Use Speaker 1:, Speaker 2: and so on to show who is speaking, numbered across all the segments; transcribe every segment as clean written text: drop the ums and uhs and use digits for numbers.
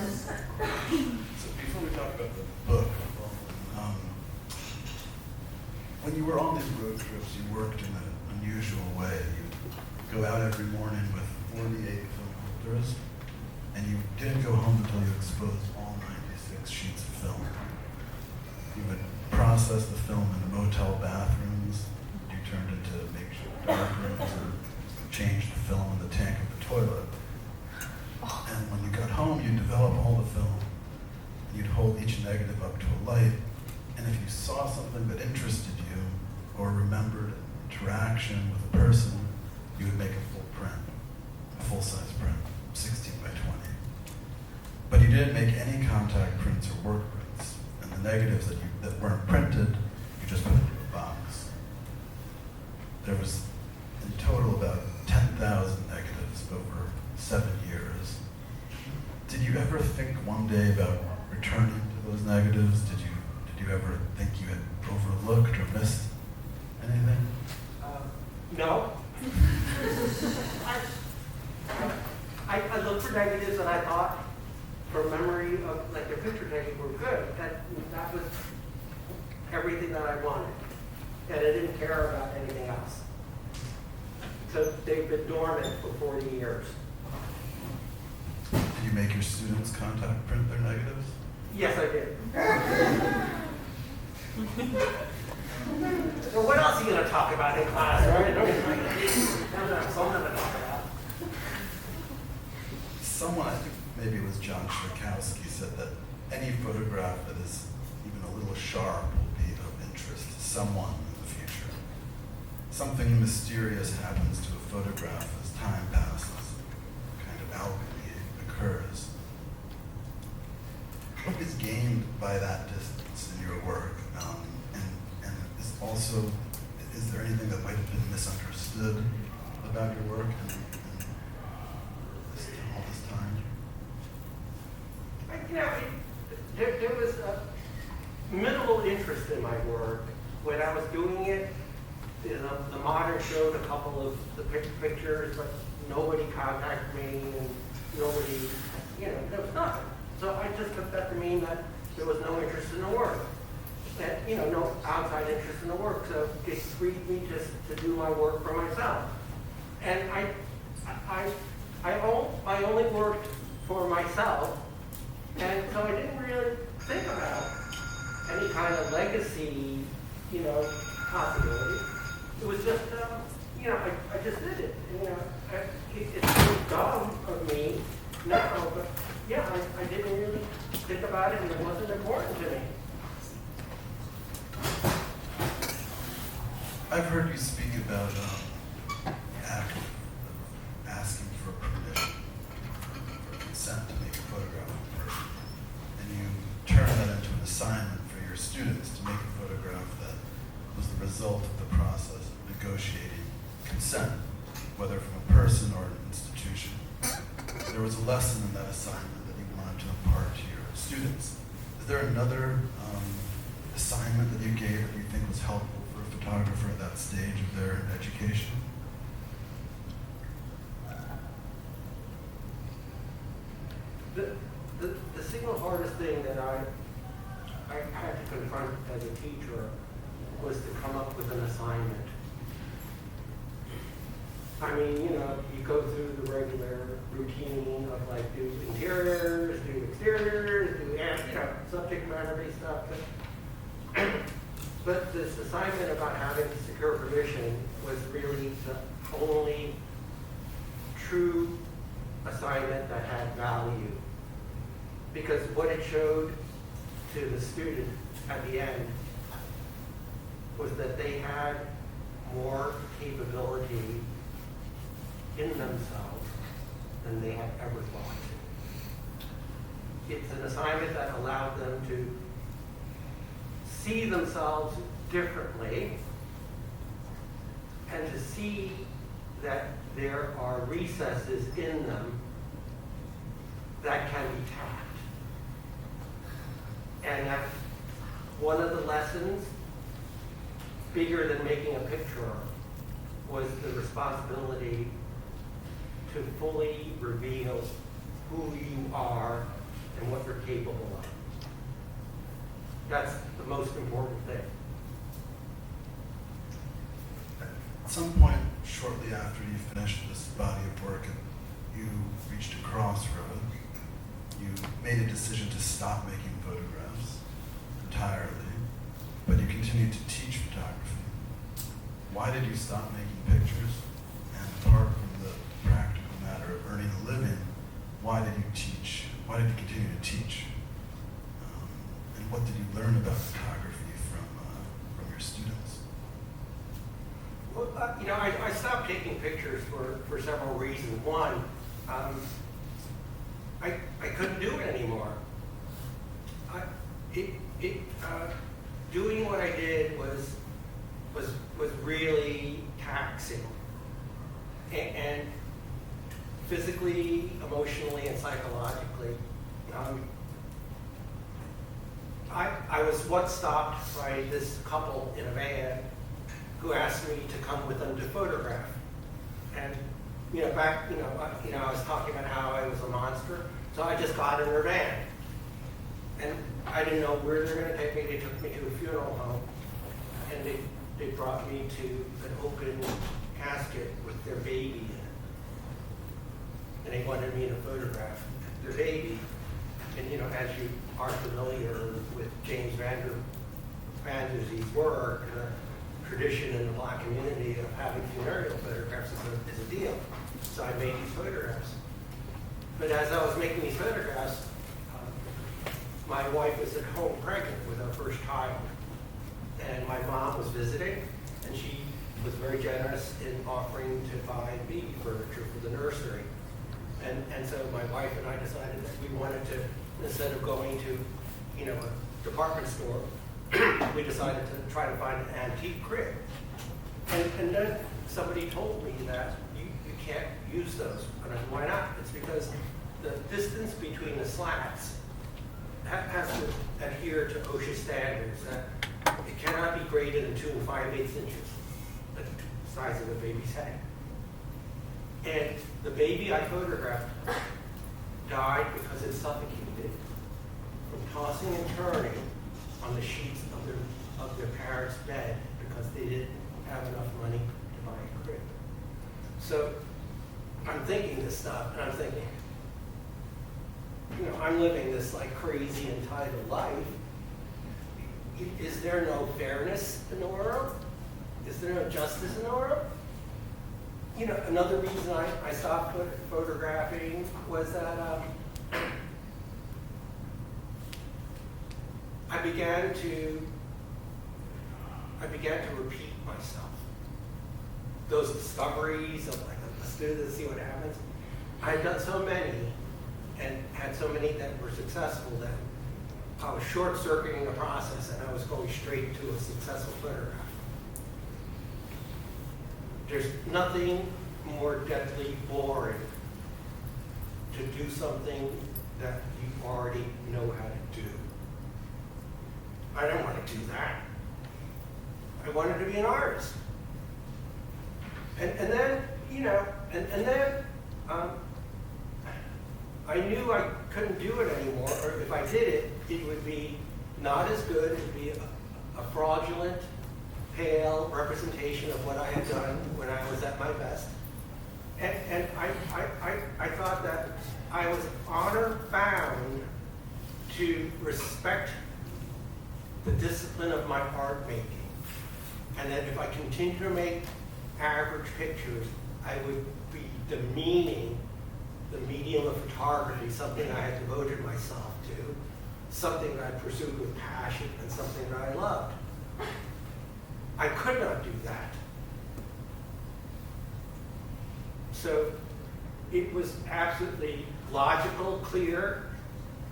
Speaker 1: So before we talk about the book, um, when you were on these road trips, you worked in an unusual way. You'd go out every morning with 48 film holders, and you didn't go home until you exposed all 96 sheets of film. You would process the film in the motel bathrooms. You turned it to makeshift dark rooms or changed the film in the tank of the toilet. And when you got home, you'd develop all the film. And you'd hold each negative up to a light. And if you saw something that interested you or remembered an interaction with a person, you would make a full print, a full-size print, 16 by 20. But you didn't make any contact prints or work prints. And the negatives that weren't printed, you just put into a box. There was in total about 10,000 negatives over 7 years. Did you ever think one day about returning to those negatives? Did you ever think you had overlooked or missed anything?
Speaker 2: No. I looked for negatives and I thought, from memory of, like, the picture taking were good. That was everything that I wanted. And I didn't care about anything else. So they've been dormant for 40 years.
Speaker 1: Did you make your students contact print their negatives?
Speaker 2: Yes, I did. So what else are you going to talk about in class, right? That's something to talk about.
Speaker 1: Someone, I think maybe it was John Strakowski, said that any photograph that is even a little sharp will be of interest to someone in the future. Something mysterious happens to a photograph as time passes. Kind of alchemy occurs. What is gained by that distance in your work? And is there anything that might have been misunderstood about your work in all this time?
Speaker 2: There was a minimal interest in my work. When I was doing it, the Modern showed a couple of the pictures, but nobody contacted me, and nobody, there was nothing. So I just took that to mean that there was no interest in the work. That, no outside interest in the work. So it freed me just to do my work for myself. And I only worked for myself, and so I didn't really think about any kind of legacy, possibility. It was just, I just did it. It's so dumb of me now, but yeah, I didn't really think about it, and it wasn't important to me.
Speaker 1: I've heard you speak about the act of asking for permission, for consent to make a photograph of a person. And you turn that into an assignment for your students to make a photograph that was the result of the process of negotiating consent, whether from a person or an institution. There was a lesson in that assignment that you wanted to impart to your students. Is there another assignment that you gave that you think was helpful for a photographer at that stage of their education?
Speaker 2: The single hardest thing that I had to confront as a teacher was to come up with an assignment. I mean, you go through the regular routine of like do interiors, do exteriors, do subject matter-based stuff. But this assignment about having to secure permission was really the only true assignment that had value. Because what it showed to the student at the end was that they had more capability in themselves than they had ever thought. It's an assignment that allowed them to see themselves differently and to see that there are recesses in them that can be tapped. And that one of the lessons, bigger than making a picture, was the responsibility to fully reveal who you are and what they're capable of. That's the most important thing.
Speaker 1: At some point, shortly after you finished this body of work, you reached a crossroad. You made a decision to stop making photographs entirely, but you continued to teach photography. Why did you stop making pictures? And apart from the practical matter of earning a living, why did you teach? Why did you continue to teach? And what did you learn about photography from your students?
Speaker 2: Well, I stopped taking pictures for several reasons. One, I couldn't do it anymore. Doing what I did was really taxing, and physically, emotionally, and psychologically. I was once stopped by this couple in a van who asked me to come with them to photograph. And I was talking about how I was a monster, so I just got in their van. And I didn't know where they were going to take me. They took me to a funeral home, and they brought me to an open casket with their baby in it. And they wanted me to photograph their baby. And as you are familiar with James Van Der Zee's work, the tradition in the Black community of having funereal photographs is a deal. So I made these photographs. But as I was making these photographs, my wife was at home pregnant with our first child. And my mom was visiting, and she was very generous in offering to buy baby furniture for the nursery. And so my wife and I decided that we wanted to, instead of going to, a department store, we decided to try to find an antique crib. And then somebody told me that you can't use those. And I said, why not? It's because the distance between the slats has to adhere to OSHA standards. That it cannot be greater than 2 5/8 inches, the size of the baby's head. And the baby I photographed died because it suffocated from tossing and turning on the sheets of their parents' bed because they didn't have enough money to buy a crib. So I'm thinking this stuff, and I'm thinking, I'm living this like crazy entitled life. Is there no fairness in the world? Is there no justice in the world? Another reason I stopped photographing was that I began to repeat myself. Those discoveries of like, let's do this, see what happens. I had done so many and had so many that were successful that I was short-circuiting the process and I was going straight to a successful photograph. There's nothing more deadly boring to do something that you already know how to do. I don't want to do that. I wanted to be an artist. And then, I knew I couldn't do it anymore, or if I did it, it would be not as good. It would be a fraudulent, pale representation of what I had done when I was at my best. And I thought that I was honor-bound to respect the discipline of my art making. And that if I continued to make average pictures, I would be demeaning the medium of photography, something I had devoted myself to, something that I pursued with passion, and something that I loved. I could not do that. So it was absolutely logical, clear,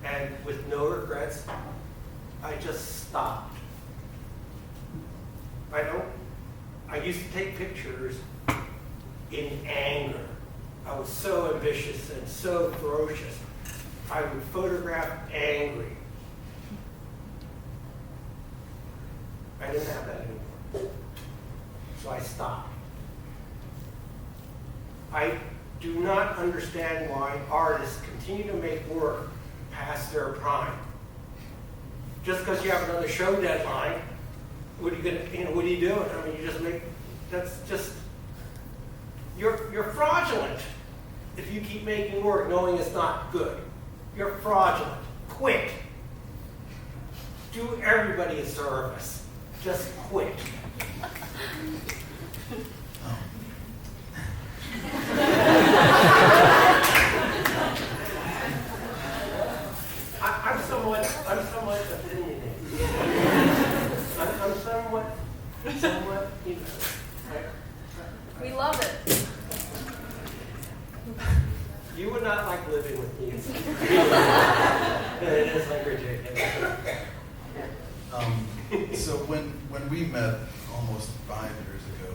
Speaker 2: and with no regrets, I just stopped. I used to take pictures in anger. I was so ambitious and so ferocious. I would photograph angry. I didn't have that anymore. So I stopped. I do not understand why artists continue to make work past their prime. Just because you have another show deadline, what are you gonna, what are you doing? I mean, you just make, that's just, you're fraudulent if you keep making work knowing it's not good. You're fraudulent. Quit. Do everybody a service. Just quit. I'm somewhat opinionated. I'm somewhat, you know.
Speaker 3: We love it.
Speaker 2: You would not like living with me. It is like ridiculous.
Speaker 1: So when we met almost 5 years ago,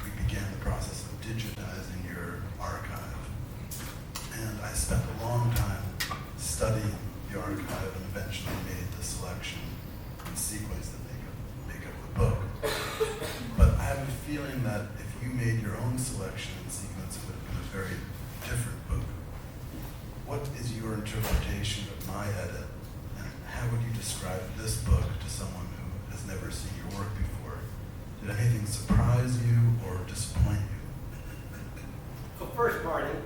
Speaker 1: we began the process of digitizing your archive. And I spent a long time studying the archive and eventually made the selection and sequence that make up the book. But I have a feeling that if you made your own selection and sequence, it would have been a very different book. What is your interpretation of my edit, and how would you describe this book to someone who has never seen your work before? Did anything surprise you or disappoint you?
Speaker 2: Well, first, Marty,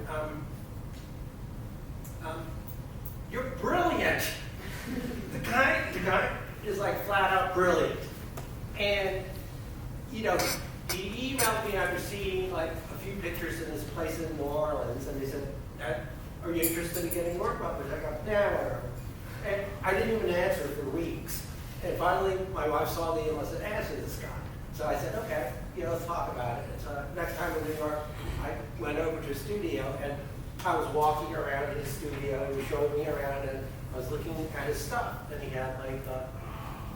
Speaker 2: you're brilliant. The guy is like flat out brilliant. And, you know, he emailed me after seeing like a few pictures in this place in New Orleans, and he said, are you interested in getting work published? I go, yeah, whatever. And I didn't even answer for weeks. And finally, my wife saw the email and said, answer this guy. So I said, okay, let's talk about it. And so next time in New York, I went over to his studio, and I was walking around his studio. He was showing me around, and I was looking at his stuff. And he had like,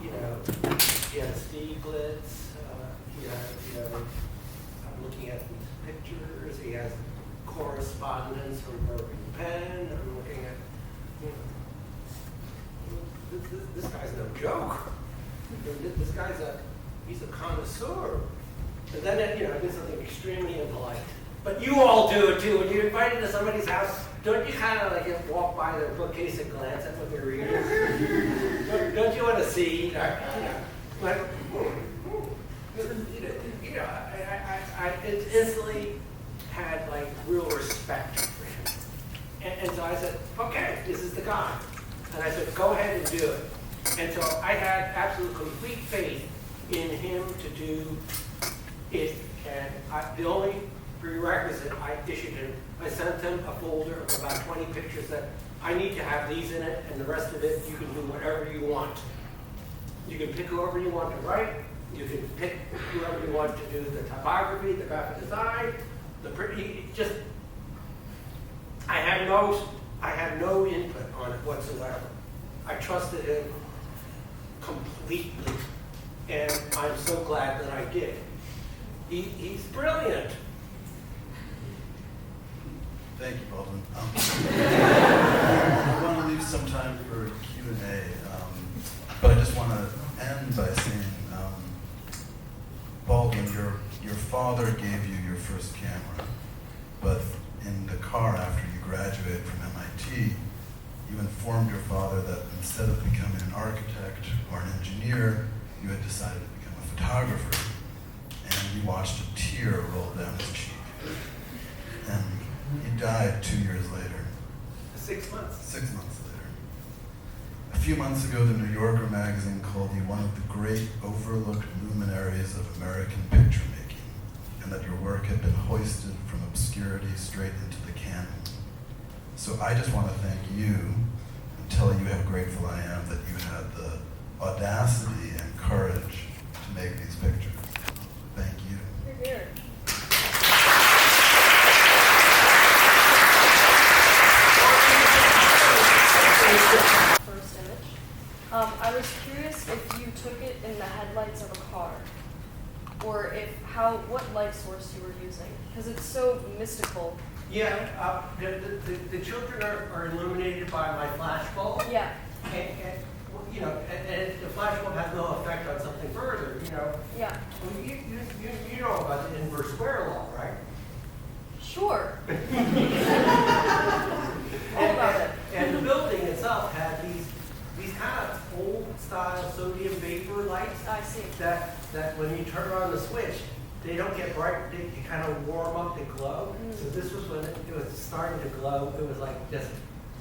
Speaker 2: he had a Stieglitz. I'm looking at these pictures. He has correspondence from Irving Penn. I'm looking at, this guy's no joke. This guy's he's a connoisseur. And then, I did something extremely impolite. But you all do it too. When you're invited to somebody's house, don't you kind of like walk by their bookcase and glance at what they're reading? don't you want to see? I instantly had like real respect for him. And so I said, okay, this is the guy. And I said, go ahead and do it. And so I had absolute complete faith in him to do it. And the only prerequisite I issued him, I sent him a folder of about 20 pictures that I need to have these in it, and the rest of it, you can do whatever you want. You can pick whoever you want to write. You can pick whoever you want to do the typography, the graphic design, the pretty, I had no input on it whatsoever. I trusted him completely, and I'm so glad that I did. He's brilliant.
Speaker 1: Thank you, Baldwin. I want to leave some time for Q&A, but I just want to end by saying, Baldwin, your father gave you your first camera, but in the car after you graduated from MIT, you informed your father that instead of becoming an architect or an engineer, you had decided to become a photographer. And you watched a tear roll down his cheek. And he died 2 years later.
Speaker 2: 6 months.
Speaker 1: 6 months later. A few months ago, the New Yorker magazine called you one of the great overlooked luminaries of American picture making, and that your work had been hoisted from obscurity straight into the canon. So I just want to thank you and tell you how grateful I am that you had the audacity and courage to make these pictures. Thank you.
Speaker 3: You're here. First image. I was curious if you took it in the headlights of a car, or what light source you were using, because it's so mystical.
Speaker 2: Yeah, the children are illuminated by my flash bulb.
Speaker 3: Yeah.
Speaker 2: And the flash bulb has no effect on something further,
Speaker 3: Yeah.
Speaker 2: Well, you know about the inverse square law, right?
Speaker 3: Sure. All about it.
Speaker 2: And the building
Speaker 3: see.
Speaker 2: that when you turn on the switch, they don't get bright, they kind of warm up, they glow. So this was when it was starting to glow. It was like just,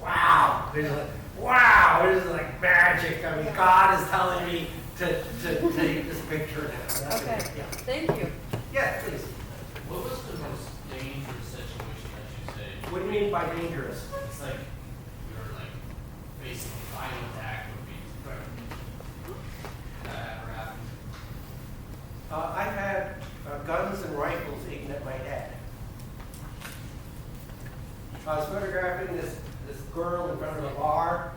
Speaker 2: wow. It was like, wow, it was like magic. I mean, God is telling me to take this picture now.
Speaker 3: Okay,
Speaker 2: Yeah.
Speaker 3: thank you.
Speaker 2: Yeah, please.
Speaker 4: What was the most dangerous situation that you say?
Speaker 2: What do you mean by dangerous?
Speaker 4: It's like you're like facing a violent act would be that ever happened?
Speaker 2: I've had guns and rifles aimed at my head. I was photographing this girl in front of a bar,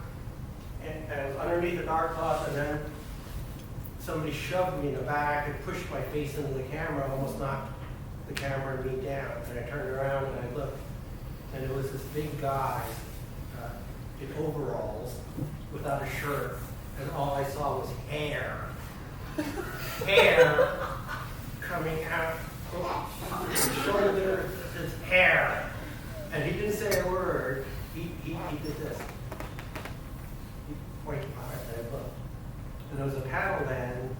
Speaker 2: and I was underneath a dark cloth, and then somebody shoved me in the back and pushed my face into the camera, almost knocked the camera and me down. And I turned around and I looked, and it was this big guy in overalls without a shirt, and all I saw was hair. Hair coming out of his shoulder, his hair. And he didn't say a word. He did this. He pointed out and I looked. And there was a panel man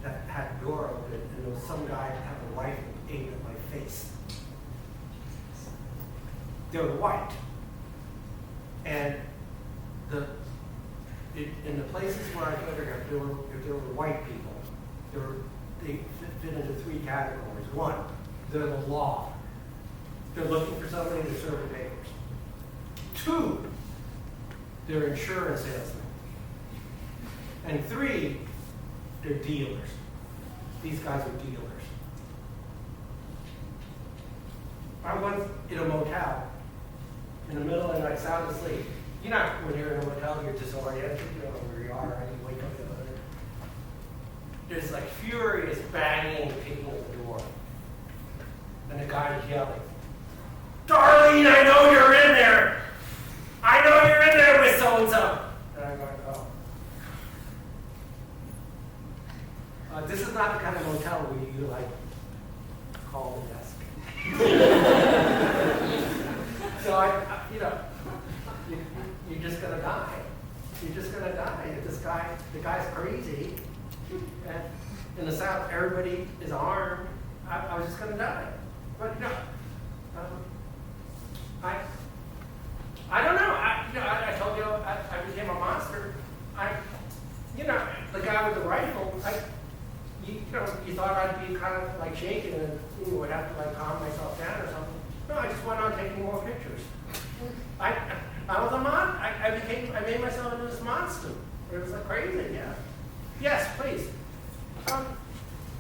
Speaker 2: that had a door open, and there was some guy that had a rifle aimed at my face. They were white. And in the places where I photographed, if there were white people, they fit into three categories. One, they're the law. They're looking for somebody to serve the papers. Two, they're insurance salesmen. And three, they're dealers. These guys are dealers. I was in a motel in the middle of the night, sound asleep. You know, when you're in a motel, you're disoriented, you don't know where you are, and you wake up in the other. There's like furious banging and kicking at the door. And the guy is yelling, "Darlene, I know you're in there! I know you're in there with so-and-so!" And I'm going, oh. This is not the kind of motel where you like call the desk. So you're just gonna die. You're just gonna die. The guy's crazy. And in the South, everybody is armed. I was just gonna die. But I don't know. I told you I became a monster. The guy with the rifle. You thought I'd be kind of like shaking and would have to like calm myself down or something. No, I just went on taking more pictures. I was a I made myself into this monster. It was like crazy, yeah. Yes, please.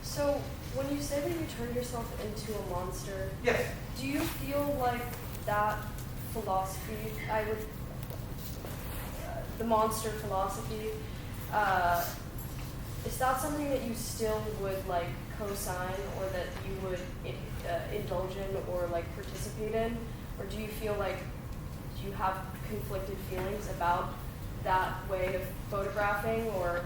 Speaker 3: So when you say that you turned yourself into a monster,
Speaker 2: Yes.
Speaker 3: do you feel like that philosophy, the monster philosophy, is that something that you still would like co-sign or that you would indulge in or like participate in? Or do you feel like you have conflicted feelings about that way of photographing, or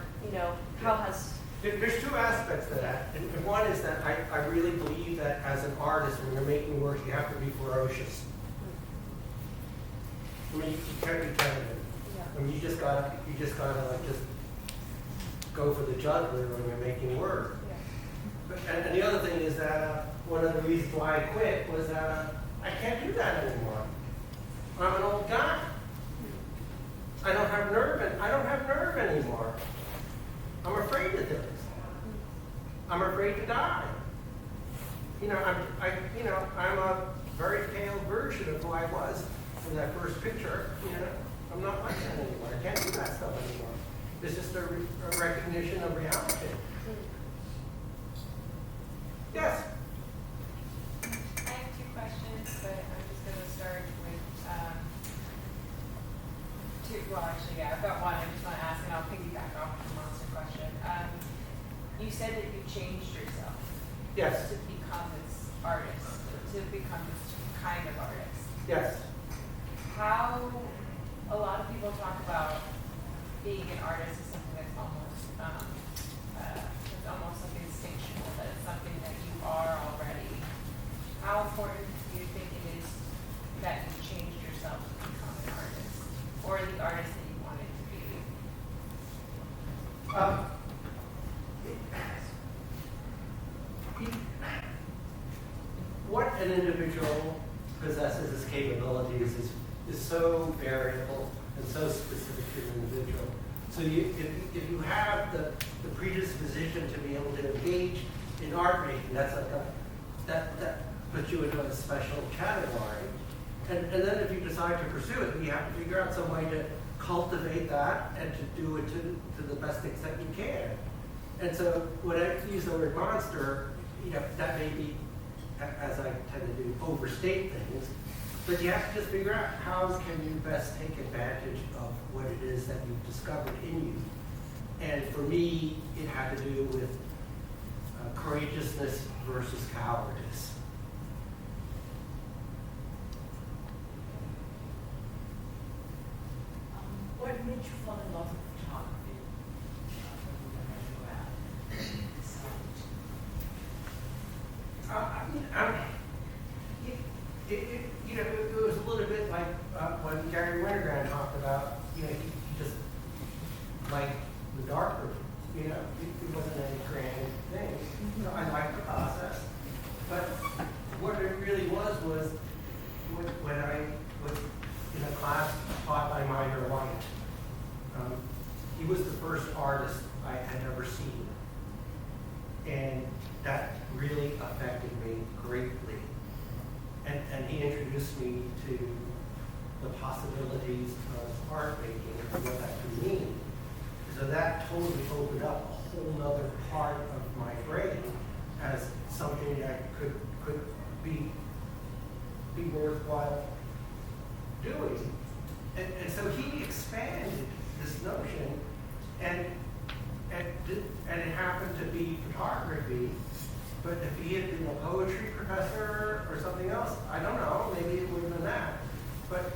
Speaker 3: how has...
Speaker 2: There's two aspects to that. And one is that I really believe that as an artist, when you're making work, you have to be ferocious. I mean, you can't be tentative.
Speaker 3: Yeah.
Speaker 2: I mean, you just gotta like just go for the jugular when you're making work.
Speaker 3: Yeah.
Speaker 2: And the other thing is that one of the reasons why I quit was that I can't do that anymore. I'm an old guy. I don't have nerve anymore. I'm afraid of things. I'm afraid to die. I'm a very pale version of who I was in that first picture. I'm not like that anymore. I can't do that stuff anymore. It's just a recognition of reality. Yes.
Speaker 5: I have two questions, but I'm just going to start with two. Well, actually, yeah, I've got one. I just want to ask, and I'll piggyback off the monster question. You said that you changed yourself.
Speaker 2: Yes.
Speaker 5: To become this artist, to become this kind of artist.
Speaker 2: Yes.
Speaker 5: How a lot of people talk about being an artist is something that's almost like instinctual, that it's something that you are already. How important do you think it is that you changed yourself to become an artist, or the artist that you wanted to be?
Speaker 2: capabilities is so variable and so specific to an individual. So if you have the predisposition to be able to engage in art making, that's like that puts you into a special category. And then if you decide to pursue it, you have to figure out some way to cultivate that and to do it to the best extent you can. And so when I use the word monster, that may be, as I tend to do, overstate things. But you have to just figure out how can you best take advantage of what it is that you've discovered in you. And for me, it had to do with courageousness versus cowardice.
Speaker 6: What made you fall in love with photography?
Speaker 2: It was a little bit like when Gary Winogrand talked about, he just liked the darker, it wasn't any grand thing. I liked the process. But what it really was when I was in a class taught by Meyer White. He was the first artist I had ever seen. And that really affected me greatly. And he introduced me to the possibilities of art making and what that could mean. So that totally opened up a whole other part of my brain as something that could be worthwhile doing. And so he expanded this notion, and it happened to be photography. But if he had been a poetry professor or something else, I don't know, maybe it would have been that. But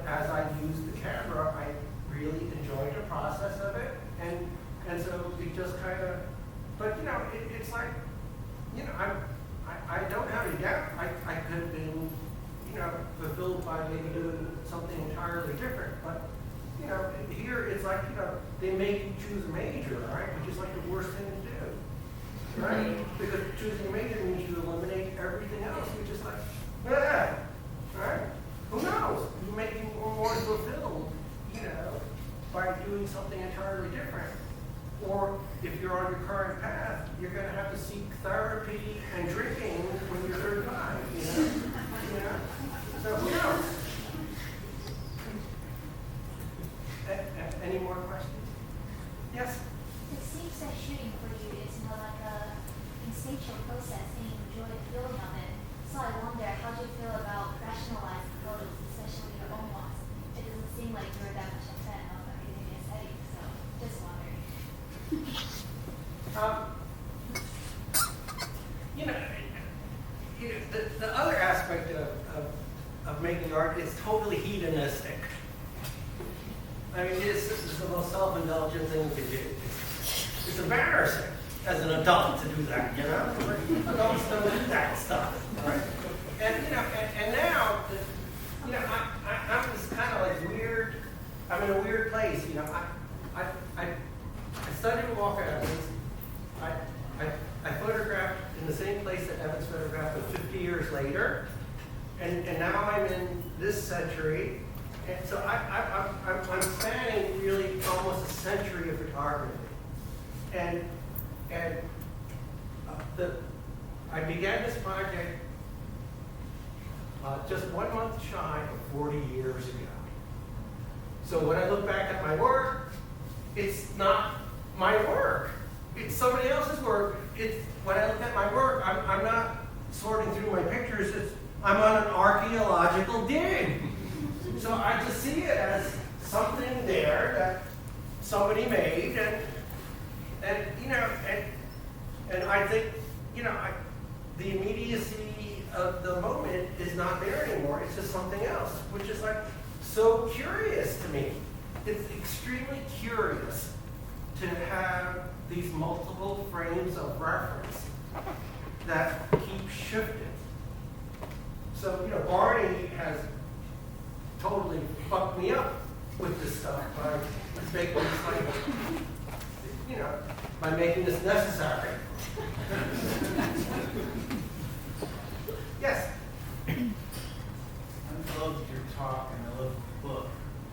Speaker 2: as I used the camera, I really enjoyed the process of it, and so it just kind of. But it's like, I don't have any doubt. I could have been, fulfilled by maybe doing something entirely different. But here it's like, they make you choose a major, right? Which is like the worst thing to do, right? Because choosing a major means you eliminate everything else. You're just like, right? Who knows? You may be more fulfilled, by doing something entirely different. Or if you're on your current path, you're going to have to seek therapy and drinking when you're 35, So who knows? Any more questions? Yes?
Speaker 7: It seems that shooting for you is more like a instinctual process and you enjoy the feeling of it. So I wonder, how do you feel about rationalizing photos, especially your own ones? It doesn't seem like you're that much a fan of everything aesthetic, so just wondering.
Speaker 2: The other aspect of making art is totally hedonistic. I mean, it's the most self-indulgent thing to do. It's embarrassing as an adult to do that, Adults don't do that stuff, right? And now, I'm just kind of like weird. I'm in a weird place, I studied Walker Evans. I photographed in the same place that Evans photographed, but 50 years later. And now I'm in this century. And so I'm spanning really almost a century of photography. I began this project just 1 month shy of 40 years ago. So when I look back at my work, it's not my work. It's somebody else's work. When I look at my work, I'm not sorting through my pictures. I'm on an archaeological dig. So I just see it as something there that somebody made, and I think, the immediacy of the moment is not there anymore. It's just something else, which is like so curious to me. It's extremely curious to have these multiple frames of reference that keep shifting. So, Barney has totally fucked me up with this stuff by making this by making this necessary. Yes?
Speaker 8: loved your talk and I loved the book.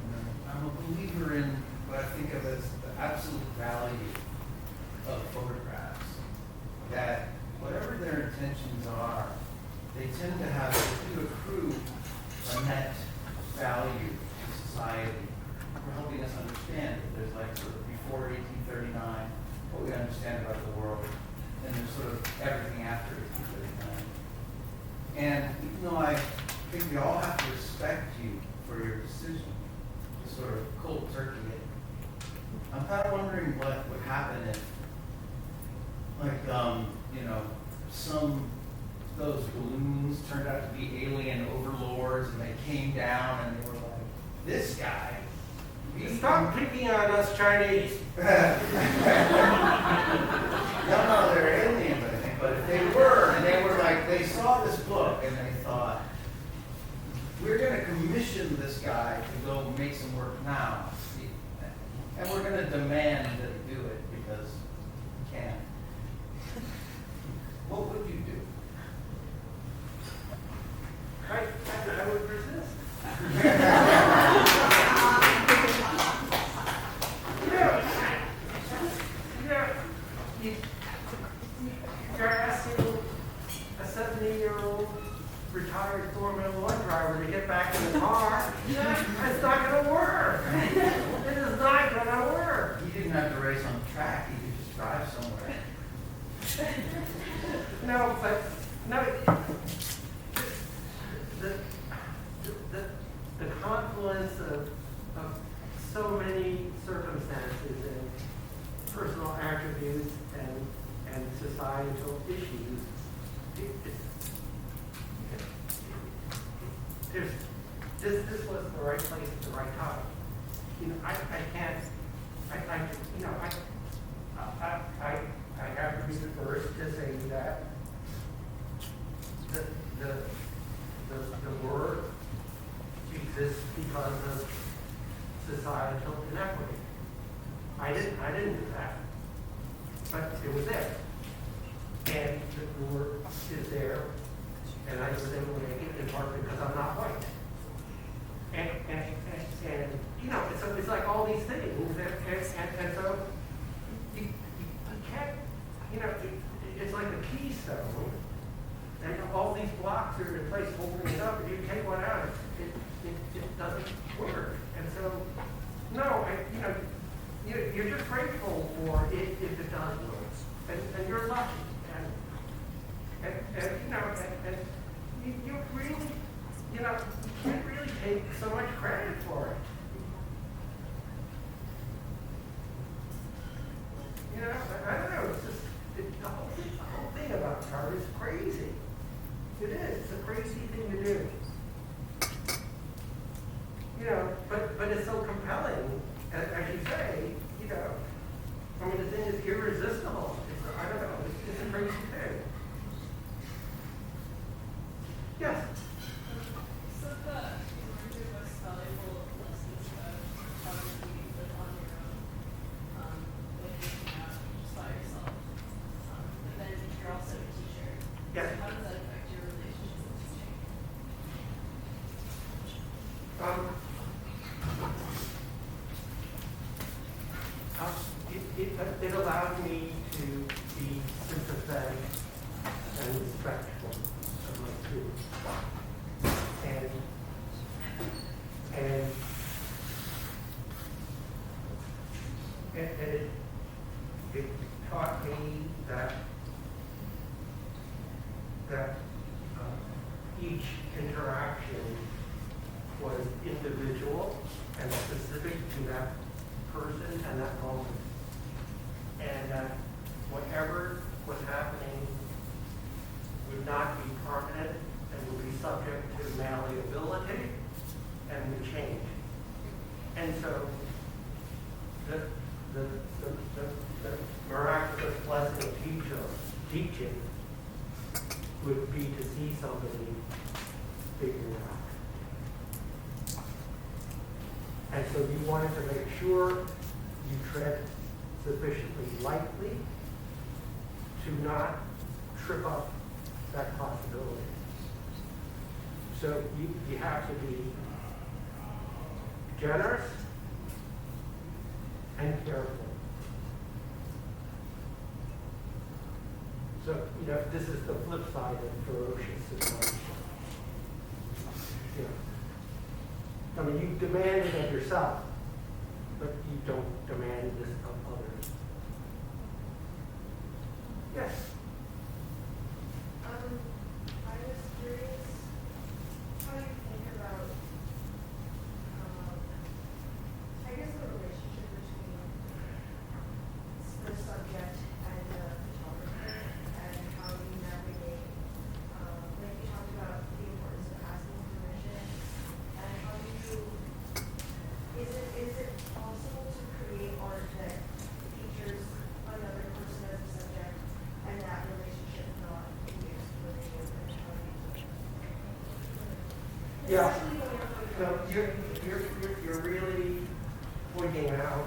Speaker 8: And I'm a believer in what I think of as the absolute value of photographs. That whatever their intentions are, they tend to have, they do accrue a net value to society for helping us understand that there's like sort of before 1839, what we understand about the world, and there's sort of everything after 1839. And even though I think we all have to respect you for your decision to sort of cold turkey it, I'm kind of wondering what would happen if, like, you know, those balloons turned out to be alien overlords and they came down and they were like, this guy.
Speaker 2: Stop picking on us Chinese.
Speaker 8: No, they're aliens, I think. But if they were, and they were like, they saw this book and they thought, we're going to commission this guy to go make some work now. And we're going to demand that he do it because he can. What would you do?
Speaker 2: I would resist. You're asking a 70-year-old retired Formula One driver to get back in the car. It's not going to work. It is not going to work.
Speaker 8: He didn't have to race on the track. He could just drive somewhere.
Speaker 2: No, but no. The confluence of so many circumstances and personal attributes and societal issues, this was the right place at the right time. You know, I have to be the first to say that the word exists because of societal inequity. I didn't do that, but it was there, and the word is there, and I was able to make it in part because I'm not white. And you know, it's like all these things, and so you can't, you know, it's like a keystone, and all these blocks are in place holding it up. If you take one out, it doesn't work. And so, no, you know, you're just grateful for it if it does work, and you're lucky, and you know, and you really, you know, you can't really take so much credit for it. You know, I don't know. It's just the whole thing about art is crazy. It is. It's a crazy thing to do. You know, but it's so compelling, as you say. You know, I mean, the thing is irresistible. I don't know. It's a crazy thing. Yes.
Speaker 9: So the most valuable lessons of photography you live on your own, when you're out just by yourself. And then you're also a teacher.
Speaker 2: Yes.
Speaker 9: So how does that affect your relationship with teaching?
Speaker 2: It allowed me to be sympathetic and respectful of my students. And it taught me that each interaction was individual and specific to that person and that moment. And that whatever was happening would not be permanent and would be subject to malleability and would change. And so the miraculous blessing of teaching would be to see somebody figure it out. And so you wanted to make sure you tread sufficiently lightly to not trip up that possibility. So you have to be generous and careful. So, you know, this is the flip side of ferocious society. You know, I mean, you demand it of yourself, but you don't demand this of others. Yes?
Speaker 9: I was curious how you think about, I guess the relationship between the subject and the photographer and how you navigate, like you talked about the importance of asking permission and how do you, is it possible to create art that features another person as a subject and that relationship not be exploitative and how do you?
Speaker 2: Yeah.
Speaker 9: Especially when you're putting
Speaker 2: So
Speaker 9: out-
Speaker 2: you're really pointing out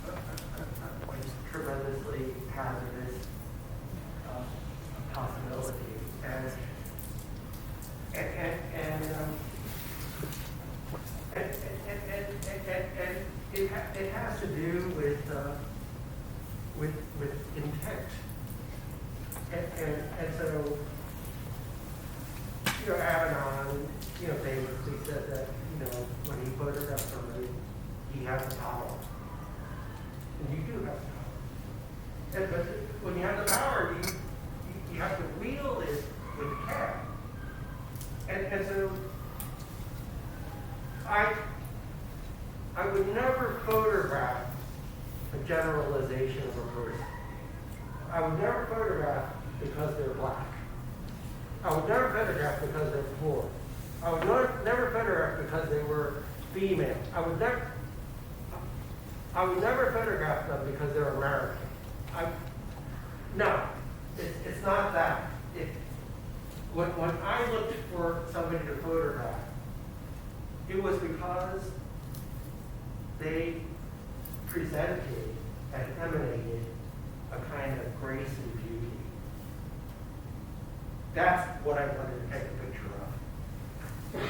Speaker 2: a tremendously hazardous possibility, and it has to do with intent, and so. You know, Avedon, you know, famously said that, you know, when he photographed somebody, he has the power. And you do have the power. But when you have the power, you have to wield it with care. And so I would never photograph a generalization of a person. I would never photograph because they're black. I would never photograph because they're poor. I would never photograph because they were female. I would never photograph them because they're American. No, it's not that. When I looked for somebody to photograph, it was because they presented and emanated a kind of grace and beauty. That's what I wanted to take a picture of.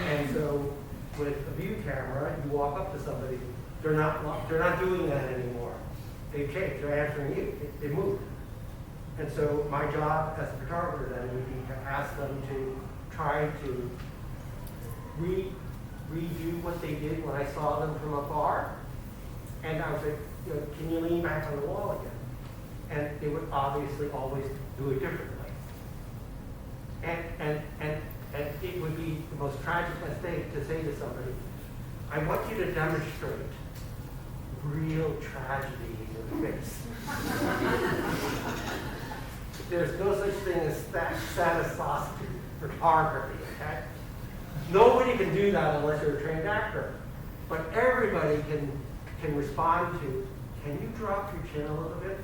Speaker 2: And so with a view camera, you walk up to somebody, they're not doing that anymore. They've changed, they're answering you, they moved. And so my job as a photographer then would be to ask them to try to redo what they did when I saw them from afar. And I would say, you know, can you lean back on the wall again? And they would obviously always do it differently. And it would be the most tragic mistake to say to somebody, I want you to demonstrate real tragedy in your face. There's no such thing as Stanislavski photography, okay? Nobody can do that unless you're a trained actor. But everybody can respond to, can you drop your chin a little bit?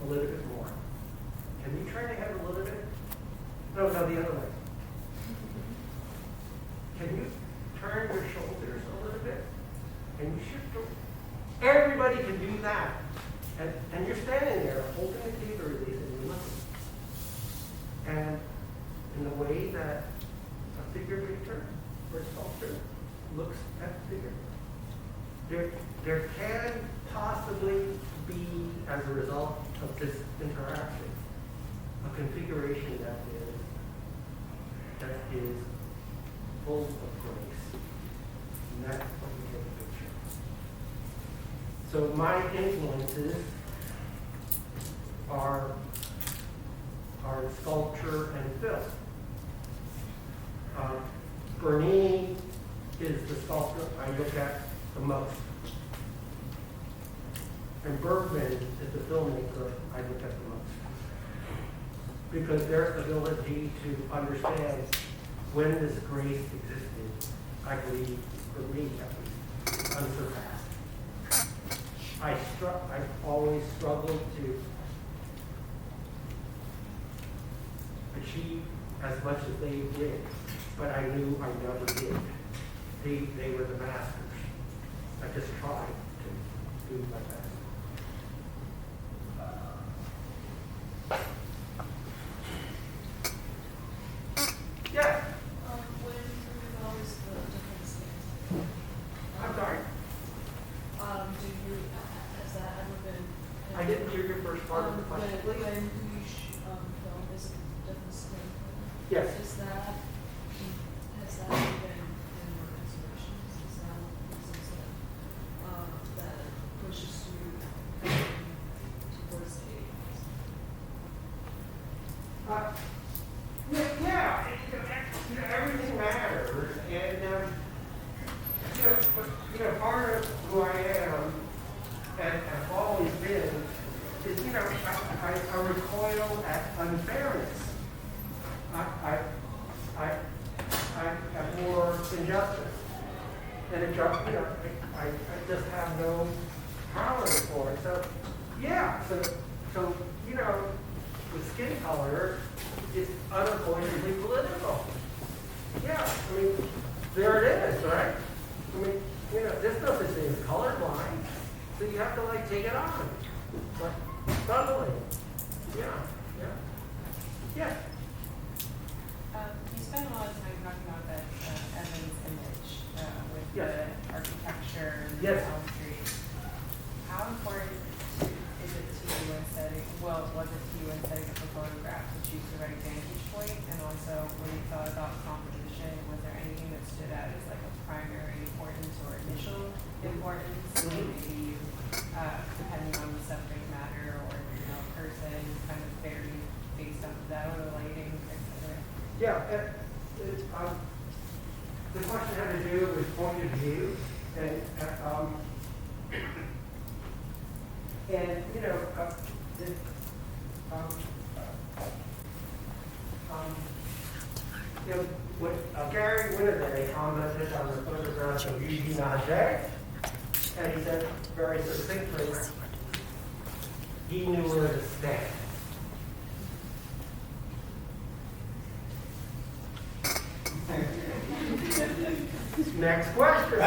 Speaker 2: A little bit more. Can you turn your head a little bit? No, the other way. Can you turn your shoulders a little bit? Can you shift your... Everybody can do that. And you're standing there holding a paper release and you're looking. And in the way that a figure painter or a sculptor looks at the figure, there can possibly be, as a result of this interaction, a configuration that is full of grace. And that's what we take a picture. So my influences are sculpture and film. Bernini is the sculptor I look at the most. And Bergman is the filmmaker I look at the most. Because their ability to understand when this grace existed, I believe, for me at least, unsurpassed. I've always struggled to achieve as much as they did, but I knew I never did. They were the masters. I just tried to do my best.
Speaker 9: When was the difference in
Speaker 2: part of the question, please?
Speaker 9: When we film is a different skin.
Speaker 2: Yes.
Speaker 9: Has that been in your considerations? Is that something that pushes you towards the
Speaker 2: Yeah, everything matters, and part of who I am and have always been is I recoil at unfairness. I abhor injustice, and I just have no tolerance for it. So yeah, so with skin color, it's unavoidably political. Yeah, I mean, there it is, right? I mean, there's no such thing as colorblind, so you have to take it on. But subtly. Yeah. Yeah.
Speaker 5: You spend a lot of time talking about that Evans image with
Speaker 2: Yes.
Speaker 5: the architecture and
Speaker 2: Yes.
Speaker 5: Elm Street. How important is it to you in setting, was it to you in setting up a photograph to choose the right vantage point? And also, when you thought about composition, was there anything that stood out as a primary importance or initial importance?
Speaker 2: Mhm.
Speaker 5: Maybe depending on the subject matter or person, kind of varied based on that or the lighting, etc.
Speaker 2: Yeah. The question had to do with point of view, and what Gary Winnaday commented on the photograph of Gigi Najee, and he said very succinctly, he knew where to stand. Next question.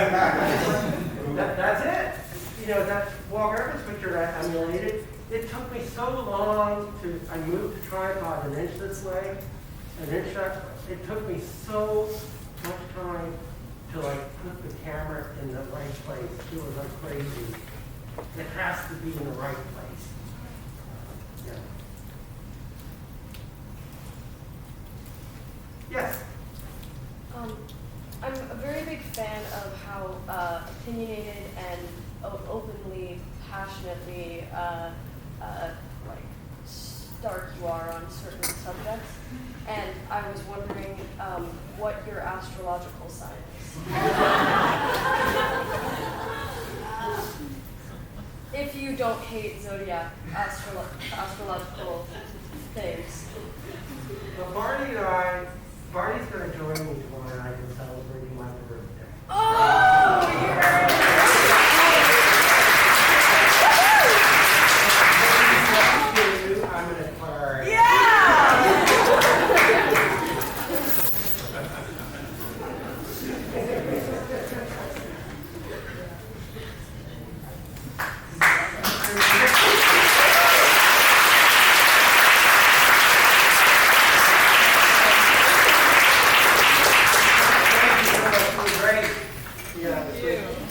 Speaker 2: That's it. That Walker Evans picture that I emulated, it took me so long I moved the tripod an inch this way, an inch that, it took me so much time to put the camera in the right place. It was crazy. It has to be in the right place. Yeah. Yes.
Speaker 3: I'm a very big fan of how opinionated and openly, passionately, stark you are on certain subjects. And I was wondering what your astrological sign is. If you don't hate zodiac astrological things.
Speaker 2: Well, Barney's going to join me tomorrow night in celebrating my birthday.
Speaker 3: Oh, you're
Speaker 2: I'm an Aquarius.
Speaker 3: yeah!
Speaker 2: Great. Yeah.